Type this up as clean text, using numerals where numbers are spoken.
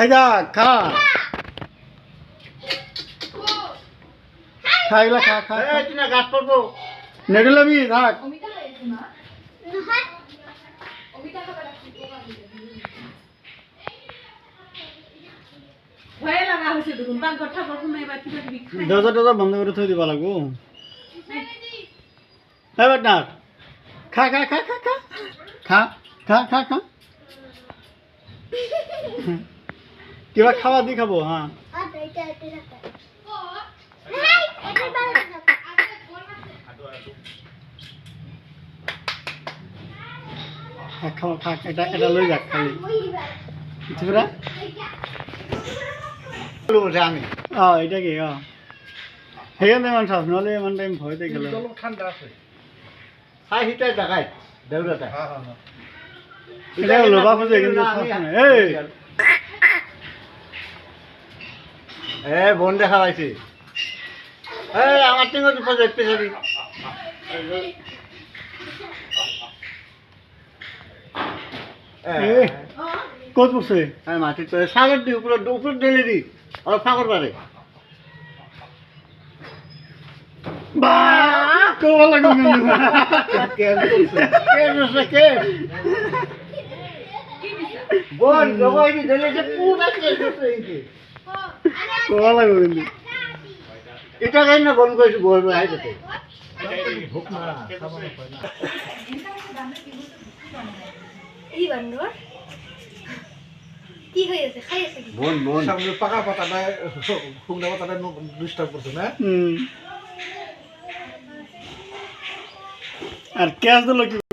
খাইদা খা খাইলা খা খা এই তুই না গাছ পড়বো নেডলাবি থাক ভয়ে লাগা হয়েছে দেখুন পাকঘর ঠাকুর কোনো এবার কি করে বিখ্যাত দরজা বন্ধ করে থই দিবা লাগবো হ্যাঁ বেটা খা খা খা খা খা খা খা খা খা কিবা খাওয়া দি খাবো হ্যাঁ খাওয়া খা এটা এটা লই যাক খালি বুঝছিরা আমি এটা কি সেখানে মান সাপ নহলে ইমান টাইম ভয়তে গেল ঠান্ডা আছে হাই হিটার দেখাই দেউরাটা এটা লোবা খুঁজে কিন্তু এই বোন দেখা পাইছি আমার টিঙ্গ পেছাবি কত পড়ছে মাটি তো সাগর দি উপরে উপরে ঢেলে দি আর সাগর পারে কোয়া লাগবে বোন জবাই দি ঢেলে যে পুরা কোয়া লাগবে কিন্তু এটা কেন না বোন কইছি বলবো আইতে ভুক না এই বান্দর কি হয়েছে খাইছে কি বোন বোন সামনে পাকা পাতাটা শুকনা পাতাটা ডিস্টার্ব করছে না আর ক্যাশ দিল কি